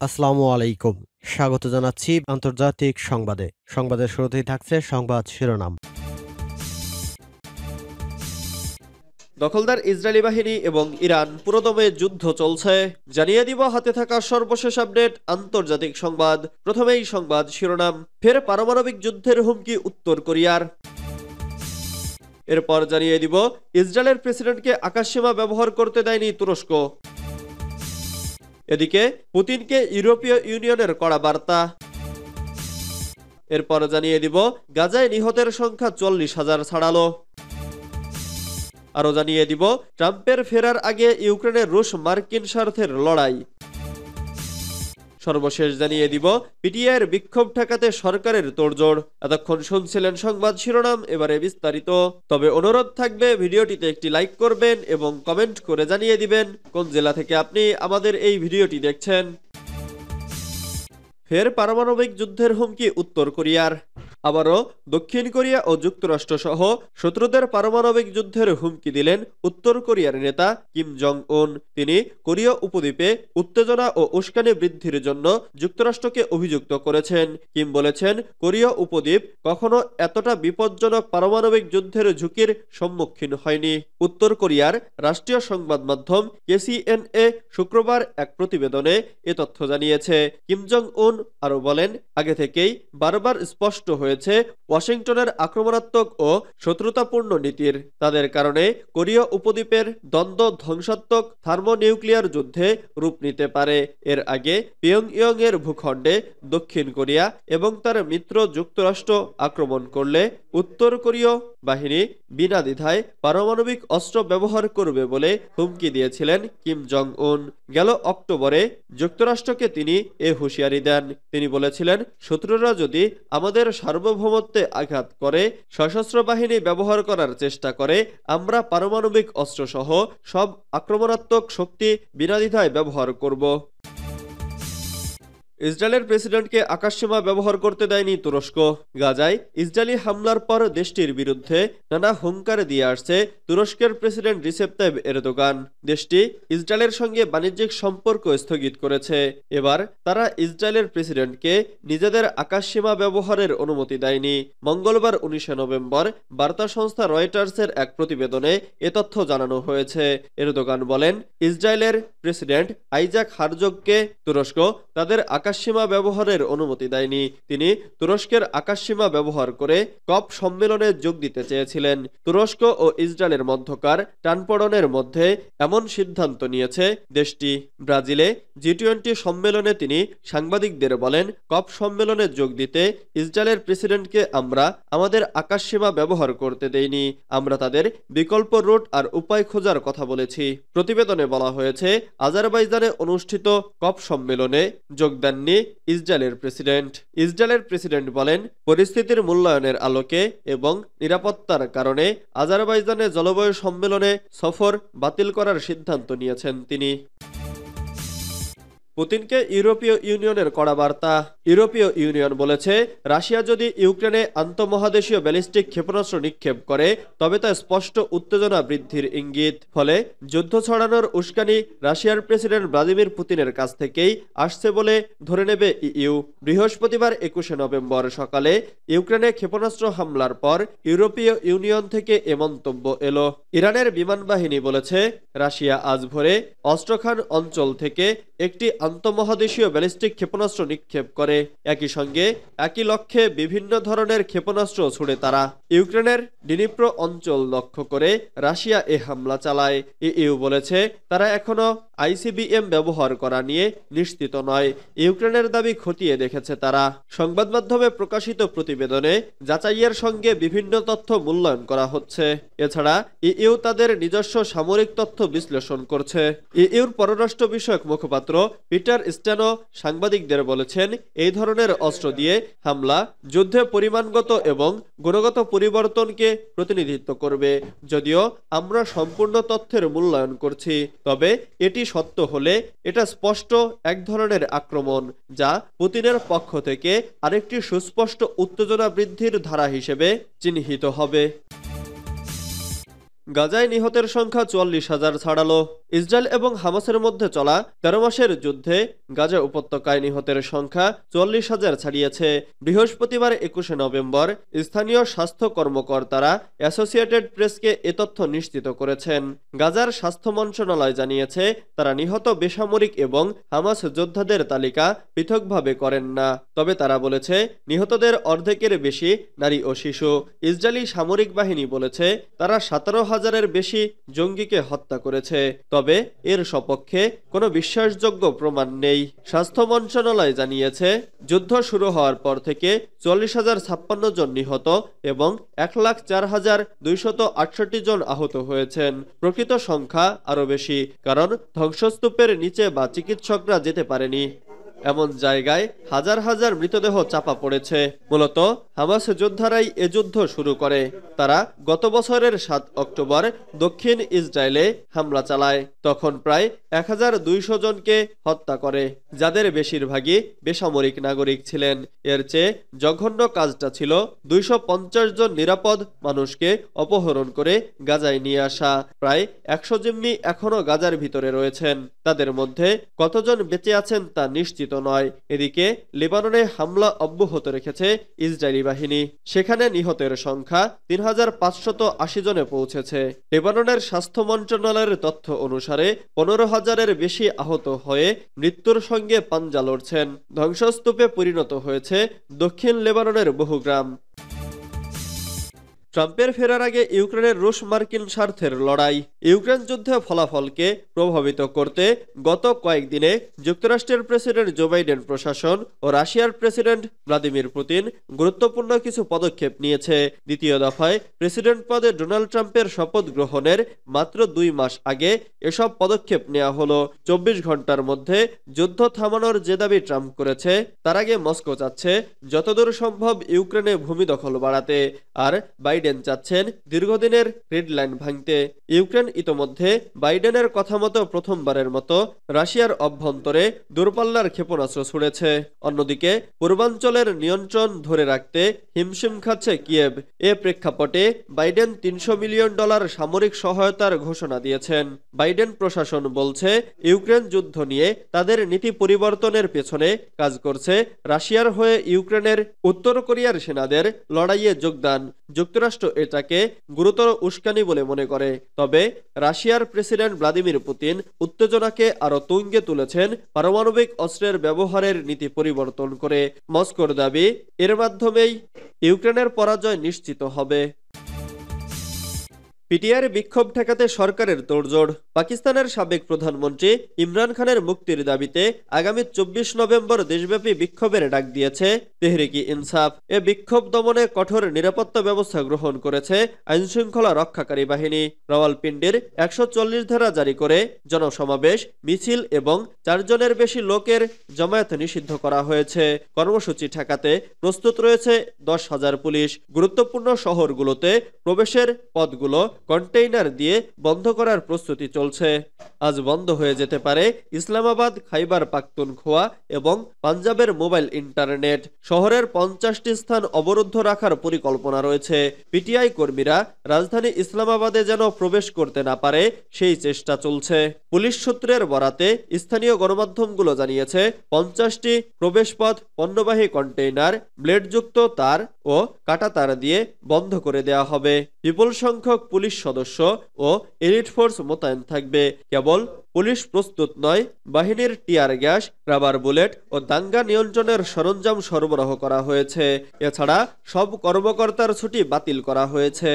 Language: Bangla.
আসসালামু আলাইকুম। স্বাগত জানাচ্ছি আন্তর্জাতিক সংবাদে। সংবাদের শুরুতেই থাকছে সংবাদ শিরোনাম। দখলদার ইসরায়েলি বাহিনী এবং ইরান পুরোদমে যুদ্ধ চলছে, জানিয়ে দিব হাতে থাকা সর্বশেষ আপডেট আন্তর্জাতিক সংবাদ। প্রথমেই সংবাদ শিরোনাম। ফের পারমাণবিক যুদ্ধের হুমকি উত্তর কোরিয়ার। এরপর জানিয়ে দিব ইসরায়েলের প্রেসিডেন্টকে আকাশসীমা ব্যবহার করতে দেয়নি তুরস্ক। এদিকে পুতিনকে ইউরোপীয় ইউনিয়নের কড়া বার্তা। এরপর জানিয়ে দিব গাজায় নিহতের সংখ্যা 40,000 ছাড়ালো। আরো জানিয়ে দিব ট্রাম্পের ফেরার আগে ইউক্রেনের রুশ মার্কিন স্বার্থের লড়াই। সর্বশেষ জানিয়ে দিব পিটিআইয়ের বিক্ষোভ ঠেকাতে সরকারের তোড়জোড়। এতক্ষণ শুনছিলেন সংবাদ শিরোনাম, এবারে বিস্তারিত। তবে অনুরোধ থাকবে ভিডিওটিতে একটি লাইক করবেন এবং কমেন্ট করে জানিয়ে দিবেন কোন জেলা থেকে আপনি আমাদের এই ভিডিওটি দেখছেন। ফের পারমাণবিক যুদ্ধের হুমকি উত্তর কোরিয়ার। আবারও দক্ষিণ কোরিয়া ও যুক্তরাষ্ট্র সহ শত্রুদের পারমাণবিক যুদ্ধের হুমকি দিলেন উত্তর কোরিয়ার নেতা কিম জং উন। তিনি কোরীয় উপদ্বীপে উত্তেজনা ও উস্কানি বৃদ্ধির জন্য যুক্তরাষ্ট্রকে অভিযুক্ত করেছেন। কিম বলেছেন, কোরীয় উপদ্বীপ কখনো এতটা বিপজ্জনক পারমাণবিক যুদ্ধের ঝুঁকির সম্মুখীন হয়নি। উত্তর কোরিয়ার রাষ্ট্রীয় সংবাদ মাধ্যম KCNA শুক্রবার এক প্রতিবেদনে এ তথ্য জানিয়েছে। কিম জং উন আরো বলেন, আগে থেকেই বারবার স্পষ্ট হয়েছে ওয়াশিংটনের আক্রমণাত্মক ও শত্রুতাপূর্ণ নীতির। তাদের কারণে কোরীয় উপদ্বীপের দ্বন্দ্ব ধ্বংসাত্মক থার্মোনিউক্লিয়ার যুদ্ধে রূপ নিতে পারে। এর আগে পিয়ংইয়ং এর ভূখণ্ডে দক্ষিণ কোরিয়া এবং তার মিত্র যুক্তরাষ্ট্র আক্রমণ করলে উত্তর কোরীয় বাহিনী বিনা দ্বিধায় পারমাণবিক অস্ত্র ব্যবহার করবে বলে হুমকি দিয়েছিলেন কিম জং উন। গেল অক্টোবরে যুক্তরাষ্ট্রকে তিনি এ হুঁশিয়ারি দেন। তিনি বলেছিলেন, শত্রুরা যদি আমাদের সার্বভৌমত্বে আঘাত করে, সশস্ত্র বাহিনী ব্যবহার করার চেষ্টা করে, আমরা পারমাণবিক অস্ত্রসহ সব আক্রমণাত্মক শক্তি বিনা দ্বিধায় ব্যবহার করব। ইসরায়েলের প্রেসিডেন্টকে আকাশসীমা ব্যবহার করতে দেয়নি তুরস্ক। গাজায় ইসরায়েলি হামলার পর দেশটির বিরুদ্ধে নানা হুঙ্কার দিয়ে আসছে তুরস্কের প্রেসিডেন্ট রিসেপ তাইপ এরদোগান। দেশটি ইসরায়েলের সঙ্গে বাণিজ্যিক সম্পর্ক স্থগিত করেছে। এবার তারা ইসরায়েলের প্রেসিডেন্টকে নিজেদের আকাশসীমা ব্যবহারের অনুমতি দেয়নি। মঙ্গলবার 19 নভেম্বর বার্তা সংস্থা রয়টার্সের এক প্রতিবেদনে এ তথ্য জানানো হয়েছে। এরদোগান বলেন, ইসরায়েলের প্রেসিডেন্ট আইজাক হারজোগকে তুরস্ক তাদের আকাশসীমা ব্যবহারের অনুমতি দেয়নি। তিনি তুরস্কের আকাশসীমা ব্যবহার করে কপ সম্মেলনে যোগ দিতে চেয়েছিলেন। তুরস্ক ও ইসরায়েলের মধ্যকার টানপড়নের মধ্যে এমন সিদ্ধান্ত নিয়েছে দেশটি। ব্রাজিলে G20 সম্মেলনে তিনি সাংবাদিকদের বলেন, কপ সম্মেলনে যোগ দিতে ইসরায়েলের প্রেসিডেন্টকে আমরা আমাদের আকাশসীমা ব্যবহার করতে দেইনি। আমরা তাদের বিকল্প রুট আর উপায় খোঁজার কথা বলেছি। প্রতিবেদনে বলা হয়েছে, আজারবাইজানে অনুষ্ঠিত কপ সম্মেলনে যোগ দেননি ইসরায়েলের প্রেসিডেন্ট। ইসরায়েলের প্রেসিডেন্ট বলেন, পরিস্থিতির মূল্যায়নের আলোকে এবং নিরাপত্তার কারণে আজারবাইজানে জলবায়ু সম্মেলনে সফর বাতিল করার সিদ্ধান্ত নিয়েছেন তিনি। পুতিনকে ইউরোপীয় ইউনিয়নের কড়া বার্তা। ইউরোপীয় ইউনিয়ন বলেছে, রাশিয়া যদি ইউক্রেনে আন্তঃমহাদেশীয় ব্যালিস্টিক ক্ষেপণাস্ত্র নিক্ষেপ করে তবে তা স্পষ্ট উত্তেজনা বৃদ্ধির ইঙ্গিত। ফলে যুদ্ধ ছড়ানোর উস্কানি রাশিয়ার প্রেসিডেন্ট ভ্লাদিমির পুতিনের কাছ থেকেই আসছে বলে ধরে নেবে ইইউ। বৃহস্পতিবার 21 নভেম্বর সকালে ইউক্রেনে ক্ষেপণাস্ত্র হামলার পর ইউরোপীয় ইউনিয়ন থেকে এ মন্তব্য এলো। ইরানের বিমান বাহিনী বলেছে, রাশিয়া আজ ভোরে অস্ট্রখান অঞ্চল থেকে একটি আন্তঃমহাদেশীয় ব্যালিস্টিক ক্ষেপণাস্ত্র নিক্ষেপ করে। একই সঙ্গে একই লক্ষ্যে বিভিন্ন ধরনের ক্ষেপণাস্ত্র ছুড়ে তারা। ইউক্রেনের ডিনিপ্র অঞ্চল লক্ষ্য করে রাশিয়া এ হামলা চালায়। ইইউ বলেছে, তারা এখনো ICBM ব্যবহার করা নিয়ে নিশ্চিত নয়। ইউক্রেনের দাবি খতিয়ে দেখেছে তারা। সংবাদ মাধ্যমে প্রকাশিত প্রতিবেদনে যাচাইয়ের সঙ্গে বিভিন্ন তথ্য মূল্যায়ন করা হচ্ছে। এছাড়া ইইউ তাদের নিজস্ব সামরিক তথ্য বিশ্লেষণ করছে। ইইউর পররাষ্ট্র বিষয়ক মুখপাত্র পিটার স্ট্যানো সাংবাদিকদের বলেছেন, এই ধরনের অস্ত্র দিয়ে হামলা যুদ্ধে পরিমাণগত এবং গুণগত পরিবর্তনকে প্রতিনিধিত্ব করবে। যদিও আমরা সম্পূর্ণ তথ্যের মূল্যায়ন করছি, তবে এটি সত্য হলে এটা স্পষ্ট এক ধরনের আক্রমণ, যা পুতিনের পক্ষ থেকে আরেকটি সুস্পষ্ট উত্তেজনা বৃদ্ধির ধারা হিসেবে চিহ্নিত হবে। গাজায় নিহতের সংখ্যা ৪৪,০০০ ছাড়ালো। ইসরায়েল এবং হামাসের মধ্যে চলা ১৩ মাসের যুদ্ধে গাজা উপত্যকায় নিহতের সংখ্যা ৪৪,০০০ ছাড়িয়েছে। বৃহস্পতিবার ২১শে নভেম্বর স্থানীয় স্বাস্থ্য কর্মকর্তারা অ্যাসোসিয়েটেড প্রেসকে এ তথ্য নিশ্চিত করেছেন। গাজার স্বাস্থ্য মন্ত্রণালয় জানিয়েছে তারা নিহত বেসামরিক এবং হামাস যোদ্ধাদের তালিকা পৃথকভাবে করেন না। তবে তারা বলেছে নিহতদের অর্ধেকের বেশি নারী ও শিশু। ইসরায়েলি সামরিক বাহিনী বলেছে তারা ১৭,০০০-এর বেশি জঙ্গিকে হত্যা করেছে, তবে এর সপক্ষে কোনো বিশ্বাসযোগ্য প্রমাণ নেই। স্বাস্থ্য মন্ত্রণালয় জানিয়েছে যুদ্ধ শুরু হওয়ার পর থেকে ৪০,০৫৬ জন নিহত এবং ১,০৪,২৬৮ জন আহত হয়েছেন। প্রকৃত সংখ্যা আরও বেশি, কারণ ধ্বংসস্তূপের নিচে বা চিকিৎসকরা যেতে পারেনি এমন জায়গায় হাজার হাজার মৃতদেহ চাপা পড়েছে। মূলত হামাস যোদ্ধারাই এ যুদ্ধ শুরু করে। তারা গত বছরের ৭ অক্টোবর দক্ষিণ ইসরায়েলে হামলা চালায়, তখন প্রায় ১,২০০ জনকে হত্যা করে, যাদের বেশিরভাগই বেসামরিক নাগরিক ছিলেন। এর চেয়ে জঘন্য কাজটা ছিল ২৫০ জন নিরাপদ মানুষকে অপহরণ করে গাজায় নিয়ে আসা। প্রায় ১০০ জিম্মি এখনও গাজার ভিতরে রয়েছেন। তাদের মধ্যে কতজন বেঁচে আছেন তা নিশ্চিত নয়। এদিকে লেবাননে হামলা অব্যাহত রেখেছে ইসরায়েলি বাহিনী। সেখানে নিহতের সংখ্যা ৩,৫৮০ জনে পৌঁছেছে। লেবাননের স্বাস্থ্য মন্ত্রণালয়ের তথ্য অনুসারে ১৫,০০০-এর বেশি আহত হয়ে মৃত্যুর সঙ্গে পাঞ্জা লড়ছেন। ধ্বংসস্তূপে পরিণত হয়েছে দক্ষিণ লেবাননের বহু গ্রাম। ট্রাম্পের ফেরার আগে ইউক্রেনের রুশ মার্কিন স্বার্থের লড়াই। ইউক্রেন যুদ্ধে ফলাফলকে প্রভাবিত করতে গত কয়েকদিনে যুক্তরাষ্ট্রের প্রেসিডেন্ট জো বাইডেন প্রশাসন ও রাশিয়ার প্রেসিডেন্ট ভ্লাদিমির পুতিন গুরুত্বপূর্ণ কিছু পদক্ষেপ নিয়েছে। দ্বিতীয় দফায় প্রেসিডেন্ট পদে ডোনাল্ড ট্রাম্পের শপথ গ্রহণের মাত্র ২ মাস আগে এসব পদক্ষেপ নেওয়া হলো। ২৪ ঘন্টার মধ্যে যুদ্ধ থামানোর যে দাবি ট্রাম্প করেছে, তার আগে মস্কো চাচ্ছে যতদূর সম্ভব ইউক্রেনে ভূমি দখল বাড়াতে, আর বাইডেন চাচ্ছেন দীর্ঘদিনের রেড লাইন ভাঙতে। ইউক্রেন ইতোমধ্যে বাইডেনের কথা মতো প্রথমবারের মতো রাশিয়ার অভ্যন্তরে দূরপাল্লার ক্ষেপণাস্ত্র ছুড়েছে। অন্যদিকে পূর্বাঞ্চলের নিয়ন্ত্রণ ধরে রাখতে হিমশিম খাচ্ছে কিয়েভ। এ প্রেক্ষাপটে বাইডেন $৩০০ মিলিয়ন সামরিক সহায়তার ঘোষণা দিয়েছেন। বাইডেন প্রশাসন বলছে ইউক্রেন যুদ্ধ নিয়ে তাদের নীতি পরিবর্তনের পেছনে কাজ করছে রাশিয়ার হয়ে ইউক্রেনের উত্তর কোরিয়ার সেনাদের লড়াইয়ে যোগদান। যুক্তরাষ্ট্র এটাকে গুরুতর উস্কানি বলে মনে করে। তবে রাশিয়ার প্রেসিডেন্ট ভ্লাদিমির পুতিন উত্তেজনাকে আরো তুঙ্গে তুলেছেন পারমাণবিক অস্ত্রের ব্যবহারের নীতি পরিবর্তন করে। মস্কোর দাবি এর মাধ্যমেই ইউক্রেনের পরাজয় নিশ্চিত হবে। পিটিআর বিক্ষোভ ঠেকাতে সরকারের তোড়জোড়। পাকিস্তানের সাবেক প্রধানমন্ত্রী ইমরান খানের মুক্তির দাবিতে আগামী ২৪ নভেম্বর দেশব্যাপী বিক্ষোভের ডাক দিয়েছে তেহরিক-ই ইনসাফ। এ বিক্ষোভ দমনে কঠোর নিরাপত্তা ব্যবস্থা গ্রহণ করেছে আইনশৃঙ্খলা রক্ষাকারী বাহিনী। রাওয়ালপিন্ডির ১৪০ ধারা জারি করে জনসমাবেশ, মিছিল এবং ৪ জনের বেশি লোকের জমায়েত নিষিদ্ধ করা হয়েছে। কর্মসূচি ঠেকাতে প্রস্তুত রয়েছে ১০,০০০ পুলিশ। গুরুত্বপূর্ণ শহরগুলোতে প্রবেশের পথগুলো কন্টেইনার দিয়ে বন্ধ করার প্রস্তুতি চলছে। আজ বন্ধ হয়ে যেতে পারে ইসলামাবাদ, খাইবার পাখতুনখোয়া এবং পাঞ্জাবের মোবাইল ইন্টারনেট। শহরের ৫০টি স্থান অবরুদ্ধ রাখার পরিকল্পনা রয়েছে। পিটিআই কর্মীরা রাজধানী ইসলামাবাদে যেন প্রবেশ করতে না পারে সেই চেষ্টা চলছে। পুলিশ সূত্রের বরাতে স্থানীয় গণমাধ্যমগুলো জানিয়েছে ৫০টি প্রবেশপথ পণ্যবাহী কন্টেইনার ব্লেডযুক্ত তার ও কাঁটাতার দিয়ে বন্ধ করে দেওয়া হবে। বিপুল সংখ্যক পুলিশ সদস্য ও এলিট ফোর্স মোতায়েন থাকবে। কেবল পুলিশ প্রস্তুত নয়, বাহিনীর টিয়ার গ্যাস, রাবার বুলেট ও দাঙ্গা নিয়ন্ত্রণের সরঞ্জাম সরবরাহ করা হয়েছে। এছাড়া সব কর্মকর্তার ছুটি বাতিল করা হয়েছে।